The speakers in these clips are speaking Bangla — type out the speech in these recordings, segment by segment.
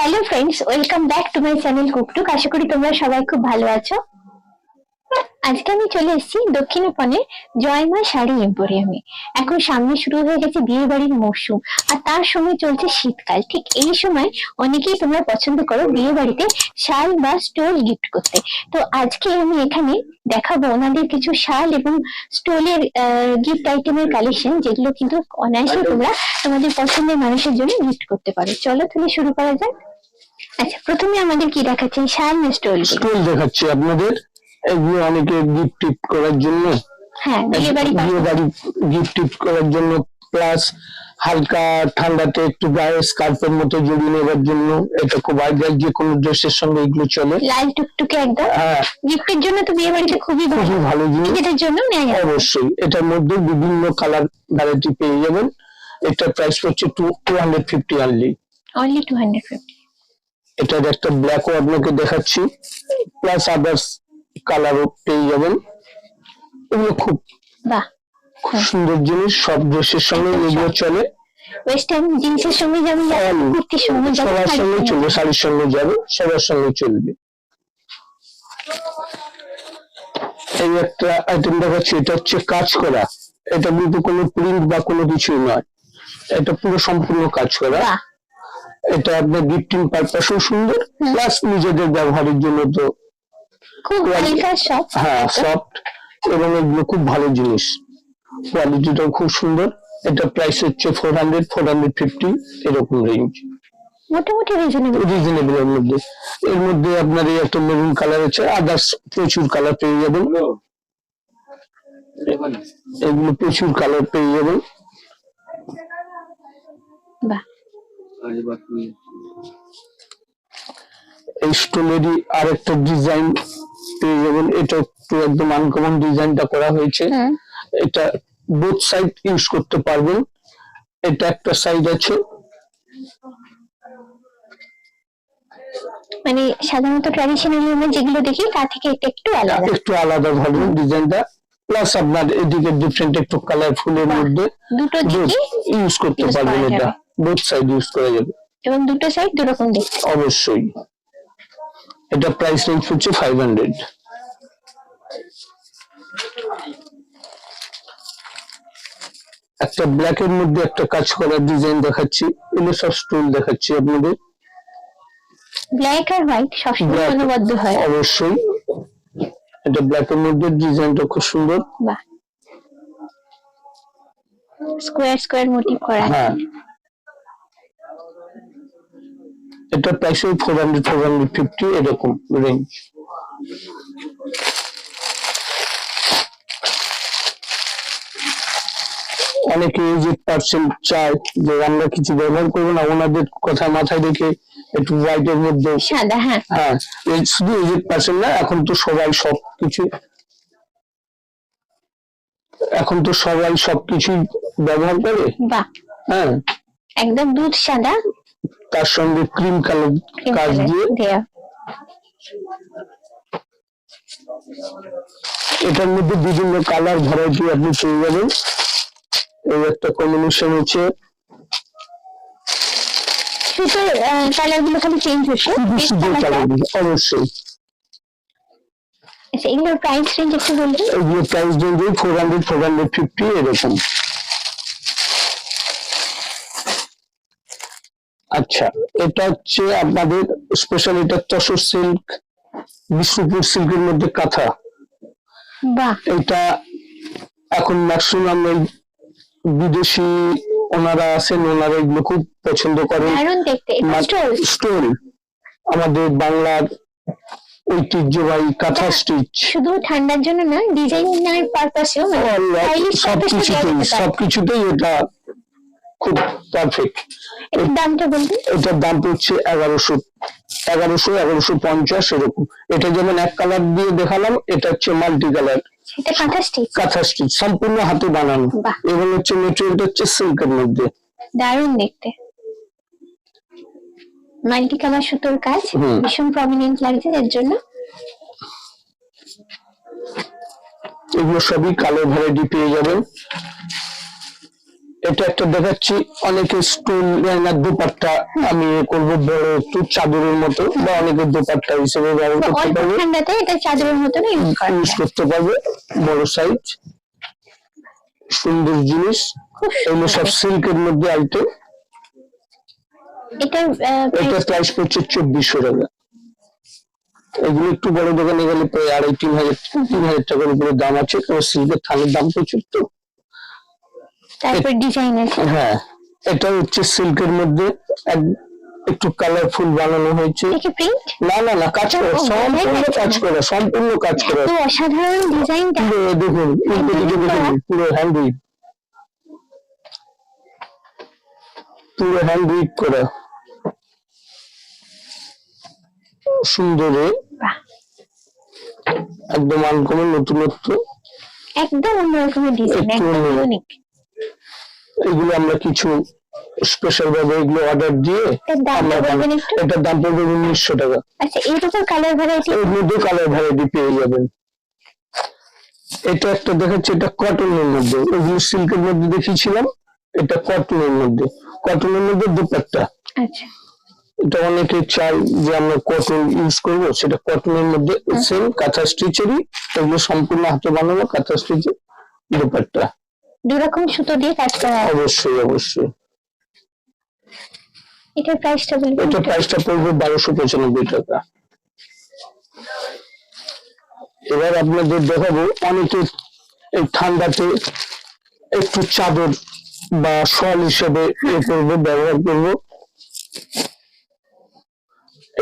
Hello friends, welcome back to my channel কুকটুক। আশা করি তোমরা সবাই খুব ভালো আছো। আজকে আমি চলে এসেছি দক্ষিণাপনের জয়মা শাড়ি এম্পোরিয়ামে। এখন সামনে শুরু হয়ে গেছে বিয়ে বাড়ির মরশুম, আর তার সঙ্গে চলছে শীতকাল। ঠিক এই সময় অনেকেই তোমরা পছন্দ করো বিয়ে বাড়িতে শাল বা স্টোল গিফট করতে। তো আজকে আমি এখানে দেখাবো ওনাদের কিছু শাল এবং স্টোলের গিফট আইটেমের কালেকশন, যেগুলো কিন্তু অনায়াসে তোমরা তোমাদের পছন্দের মানুষের জন্য গিফট করতে পারো। চলো তাহলে শুরু করা যাক। আচ্ছা, প্রথমে আমাদের কি দেখাচ্ছেন? শাল না স্টোল? স্টোল দেখাচ্ছি আপনাদের। এগুলো অনেকে গিফট টিপ করার জন্য, হ্যাঁ, বিয়ে বাড়ি গিফট টিপ করার জন্য, প্লাস হালকা ঠান্ডাতে একটু গায়ে স্কার্ফের মতো জড়িয়ে নেবার জন্য। এটা খুব আইডিয়াল, যে কোনো ড্রেসের সঙ্গে এগুলো চলে। লাল টুকটুকে একদম। হ্যাঁ, গিফটের জন্য তো বিয়ে বাড়িতে খুবই ভালো জিনিস। এটার জন্য অবশ্যই এটার মধ্যে বিভিন্ন কালার ভ্যারাইটি পেয়ে যাবেন। এটা প্রাইস হচ্ছে 250 অনলি 250। এটার একটা ব্ল্যাকও আপনাকে দেখাচ্ছি, প্লাস আদার্স কালারও পেয়ে যাবেন। এগুলো খুব সুন্দর জিনিস, সব ড্রেসের সঙ্গে এগুলো চলে। ওয়েস্টার্ন জিন্সের সঙ্গে যেমন কুর্তির সঙ্গে সবার সঙ্গে চলবে, শাড়ির সঙ্গে যাবে, সবার সঙ্গে চলবে। এই একটা আইটেম দেখাচ্ছি, এটা হচ্ছে কাজ করা। এটা কিন্তু কোনো প্রিন্ট বা কোনো কিছুই নয়, এটা পুরো সম্পূর্ণ কাজ করা। এটা আপনার গিফটিং পারপাসও সুন্দর, প্লাস নিজেদের ব্যবহারের জন্য তো খুব হালকা সফট। হ্যাঁ, সফট, এবং এগুলো খুব ভালো জিনিস, কোয়ালিটিটাও খুব সুন্দর। এটা প্রাইস হচ্ছে 400-450 এরকম রেঞ্জ, মোটামুটি রিজনেবল এর মধ্যে। এর মধ্যে আপনার এই একটা মেরুন কালার আছে, আদার্স প্রচুর কালার পেয়ে যাবেন। এগুলো প্রচুর কালার পেয়ে যাবেন। এই স্টোনেরই আর একটা ডিজাইন পেয়ে যাবেন। এটা একটু একদম আনকমন ডিজাইনটা করা হয়েছে। এটা বোথ সাইড ইউজ করতে পারবেন। এটা একটা সাইড আছে, মানে সাধারণত ট্র্যাডিশনাল আমরা যেগুলো দেখি তার থেকে এটা একটু আলাদা ধরনের ডিজাইনটা, প্লাস আপনার এদিকে ডিফারেন্ট একটু কালারফুলের মধ্যে দুটো দিকে ইউজ করতে পারবেন। এটা বোথ সাইড ইউজ করা যাবে, এবং দুটো সাইড দুরকম দেখতে। অবশ্যই। এটা প্রাইস রেঞ্জ হচ্ছে 500। একটা ব্ল্যাক এর মধ্যে একটা কাজ করা ডিজাইন দেখাচ্ছি, এগুলো সব স্টোন দেখাচ্ছি আপনাদের। ব্ল্যাক আর হোয়াইট সবসময় অনবদ্য হয়। অবশ্যই, এটা ব্ল্যাক এর মধ্যে ডিজাইনটা খুব সুন্দর। বাহ, স্কোয়ার স্কোয়ার মোটিভ করা। হ্যাঁ, এটা প্রাইস 400-450 এরকম রেঞ্জ। অনেকে এজেড পার্সন চায় যে আমরা কিছু ব্যবহার করবো না, ওনাদের কথা মাথায় রেখে একটু হোয়াইট এর মধ্যে সাদা। হ্যাঁ, শুধু এজেড পার্সন না, এখন তো সবাই সবকিছু ব্যবহার করে। হ্যাঁ, একদম দুধ সাদা, তার সঙ্গে ক্রিম কালার কাজ দিয়ে। এটার মধ্যে বিভিন্ন কালার ভ্যারাইটি আপনি পেয়ে যাবেন। এই একটা কম্বিনেশন হচ্ছে, সুতোর কালার গুলো খালি চেঞ্জ হচ্ছে। অবশ্যই। আচ্ছা, এগুলোর প্রাইস রেঞ্জ একটু বলবেন? এগুলো প্রাইস রেঞ্জ 400-450 এরকম। আচ্ছা, এটা হচ্ছে আপনাদের স্পেশাল, এটা তসর সিল্ক, বিষ্ণুপুর সিল্কের মধ্যে কাঁথা। এটা এখন ম্যাক্সিমাম বিদেশি ওনারা আছেন, ওনারা এগুলো খুব পছন্দ করেন। স্টোল আমাদের বাংলার ঐতিহ্যবাহী কাঁথা স্টিচ, শুধু ঠান্ডার জন্য না, ডিজাইনার পারপাসেও, সবকিছুতেই এটা খুব পারফেক্ট। দামটা বলবেন? এটার দাম হচ্ছে 1150 এরকম। এটা যেমন এক কালার দিয়ে দেখালাম, এটা হচ্ছে মাল্টি কালার কাঁথা স্টিচ, সম্পূর্ণ হাতে বানানো, এবং হচ্ছে মেটেরিয়ালটা হচ্ছে সিল্কের মধ্যে। দারুণ দেখতে, মাল্টি কালার সুতোর কাজ, ভীষণ প্রমিনেন্ট লাগছে এর জন্য। এগুলো সবই কালার ভ্যারাইটি পেয়ে যাবেন। এটা একটা দেখাচ্ছি, অনেকে স্টোন দোপাট্টা আমি করবো বড় একটু চাদরের মতো, বা অনেকে দোপাট্টা হিসেবে ব্যবহার করতে অল্প পারবে, ঠান্ডাতে এটা চাদরের মতন ইউজ করতে পারবে, বড় সাইজ, সুন্দর জিনিস। খুব এগুলো সব সিল্কের মধ্যে আইটেম। এটা এটা প্রাইস পড়ছে 2400 টাকা। এগুলো একটু বড় দোকানে গেলে প্রায় 2500-3000 টাকার উপরে দাম আছে, কারণ সিল্কের থানের দাম প্রচুর তো। তারপর ডিজাইন আছে। হ্যাঁ, এটা হচ্ছে সিল্কের মধ্যে একটু কালারফুল বানানো হয়েছে। দেখে প্রিন্ট? না না না, কাজ করা, সম্পূর্ণ কাজ করা, সম্পূর্ণ কাজ করা। তো অসাধারণ ডিজাইনটা। দেখুন, দেখুন, পুরো হ্যান্ড করা, সুন্দর, বাহ, একদম আনকমন, নতুনত্ব, একদম অন্যরকমের ডিজাইন, একটু একদম অন্য। ইউনিক। এগুলো আমরা কিছু স্পেশাল ভাবে এগুলো অর্ডার দিয়ে এটার দামটা আমরা বলবেন একটু? এটার দাম পড়বে 1900 টাকা। আচ্ছা, এর উপর কালার ভ্যারাইটি? এর মধ্যে কালার ভ্যারাইটি পেয়ে যাবেন। এটা একটা দেখাচ্ছি, এটা কটনের মধ্যে, এগুলো সিল্কের মধ্যে দেখিয়েছিলাম, এটা কটনের মধ্যে, কটনের মধ্যে দুপাট্টা। আচ্ছা, এটা অনেকে চাই যে আমরা কটন ইউজ করব, সেটা কটনের মধ্যে সেম কাঁথা স্টিচেরই, এগুলো সম্পূর্ণ হাতে বানানো কাঁথা স্টিচের দুপাট্টা, দুরকম সুতো দিয়ে কাজ করা আছে। অবশ্যই অবশ্যই। এটার প্রাইসটা বলবেন? এটা প্রাইসটা পড়বে 1295 টাকা। এবার আপনাদের দেখাবো, অনেকে এই ঠান্ডাতে একটু চাদর বা শল হিসেবে করবো, ব্যবহার করবো।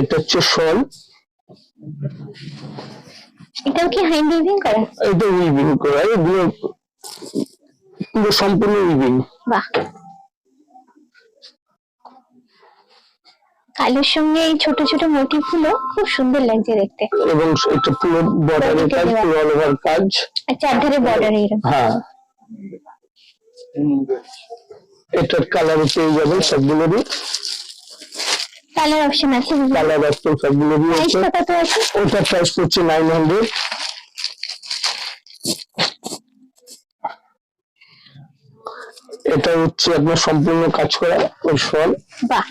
এটা হচ্ছে শল, এটাও কি হ্যান্ড উইভিং করা? এটা উইভিং করা, এগুলো পুরো সম্পূর্ণ উইভিং। বাহ, কালোর সঙ্গে এই ছোট ছোট মোটিভ গুলো খুব সুন্দর লাগছে দেখতে। এবং এটা পুরো বর্ডারের কাজ, পুরো অল ওভার কাজ। আচ্ছা, চারধারে বর্ডার এরকম। হ্যাঁ, এটার কালার পেয়ে যাবেন সবগুলোরই, কালার অপশন আছে? কালার অপশন সবগুলোরই আছে। প্রাইসটা কত আছে? ওটার প্রাইস পড়ছে 900। এটা হচ্ছে আপনার সম্পূর্ণ কাজ করা ওই শল। বাহ,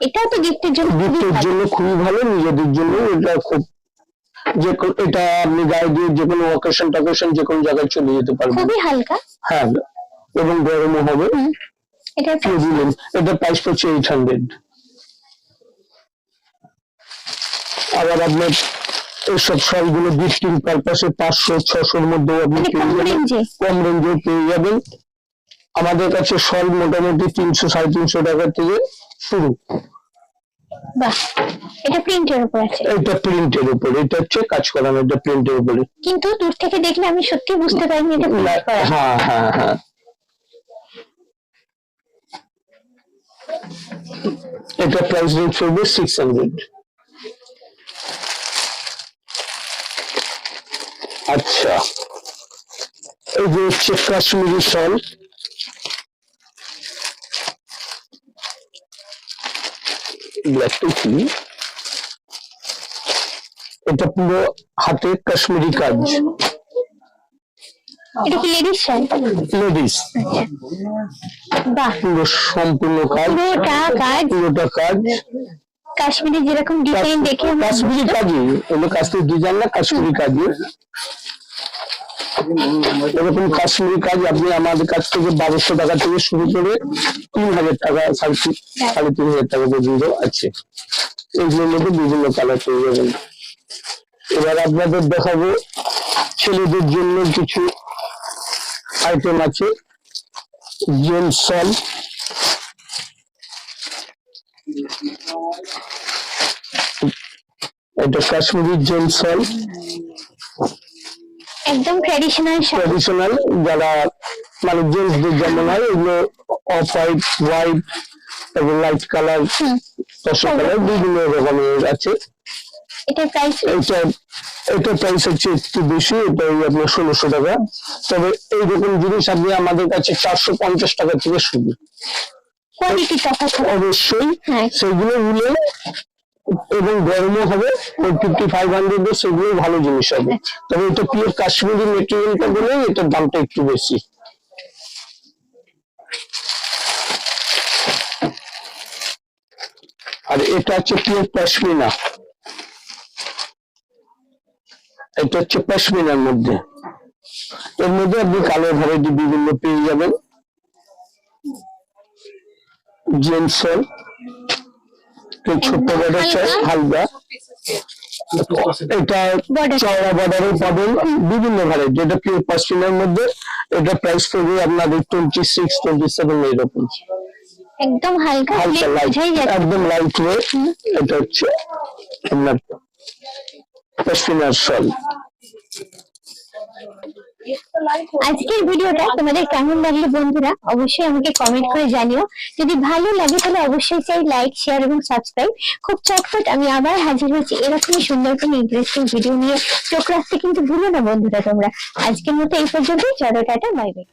এটাও তো গিফটের জন্য গিফটের জন্য খুবই ভালো, নিজেদের জন্য এটা খুব, যে এটা আপনি গায়ে দিয়ে যে কোনো অকেশন টকেশন যে কোনো জায়গায় চলে যেতে পারবেন। খুবই হালকা। হ্যাঁ, এবং গরমও হবে। এটা এটা প্রাইস পড়ছে 800। আবার আপনার এইসব শালগুলো গিফটিং পারপাসে 500-600-র মধ্যে আপনি পেয়ে যাবেন, কম রেঞ্জে পেয়ে যাবেন। আমাদের কাছে শল মোটামুটি 300-350 টাকা থেকে শুরু। বাহ, এটা প্রিন্টের উপর আছে? এটা প্রিন্টের উপর, এটা হচ্ছে কাজ করানো, এটা প্রিন্টের উপরে। কিন্তু দূর থেকে দেখলে আমি সত্যি বুঝতে পারিনি এটা প্রিন্ট করা। হ্যাঁ হ্যাঁ হ্যাঁ, এটা প্রাইস রেঞ্জ পড়বে 600। আচ্ছা, এই যে হচ্ছে কাশ্মীরি শল, এটা পুরো হাতে কাশ্মীরি কাজ। এটা কি লেডিস শাল? লেডিস, বাহ, পুরো সম্পূর্ণ কাজ, পুরোটা কাজ কাশ্মীরি যেরকম ডিজাইন দেখে কাশ্মীরি কাজই, এগুলো কাশ্মীরি ডিজাইন না, কাশ্মীরি কাজই। এরকম কাশ্মীরি কাজ আপনি আমাদের কাছ থেকে 1200 টাকা থেকে শুরু করে 3000 টাকা, 3500 টাকা পর্যন্ত আছে। এইগুলোর মধ্যে বিভিন্ন কালার পেয়ে যাবেন। এবার আপনাদের দেখাবো ছেলেদের জন্য কিছু আইটেম আছে, জেন্টস শল। এটা কাশ্মীরি জেন্টস শল, একদম ট্র্যাডিশনাল, যারা মানে জেন্টসদের যেমন হয়, এগুলো অফ হোয়াইট এবং লাইট কালার, তসর কালার, বিভিন্ন রকমের আছে। এটা প্রাইস? এটা প্রাইস হচ্ছে একটু বেশি, এটা আপনার 1600 টাকা। তবে এইরকম জিনিস আপনি আমাদের কাছে 450 টাকা থেকে শুরু। কোয়ালিটি তফাৎ অবশ্যই, সেগুলো নিলে এবং গরমও হবে, 5500 সেগুলো ভালো জিনিস হবে। তবে এটা পিওর কাশ্মীরি মেটেরিয়ালটা বলে এটার দামটা একটু বেশি। আর এটা হচ্ছে পিওর পশমিনা, এটা হচ্ছে পশমিনার মধ্যে। এর মধ্যে আপনি কালার ভ্যারাইটি বিভিন্ন পেয়ে যাবেন। জেন্টসের ছোট্ট বর্ডার চাই, হালকা। এটা চওড়া বর্ডারও পাবেন, বিভিন্ন ভ্যারাইটি। এটা পিওর পশমিনার মধ্যে, এটা প্রাইস পড়বে আপনার 26, 27 এরকম। একদম হালকা, হালকা লাইট, একদম লাইট ওয়েট। এটা হচ্ছে আপনার পশমিনার শল। আজকের ভিডিওটা তোমাদের কেমন লাগলো বন্ধুরা, অবশ্যই আমাকে কমেন্ট করে জানিও। যদি ভালো লাগে তাহলে অবশ্যই চাই লাইক, শেয়ার এবং সাবস্ক্রাইব। খুব চটপট আমি আবার হাজির হয়েছি এরকমই সুন্দর কোনো ইন্টারেস্টিং ভিডিও নিয়ে। চোখ রাখতে কিন্তু ভুলো না বন্ধুরা তোমরা। আজকের মতো এই পর্যন্তই, চলো টাটা, বাই বাই।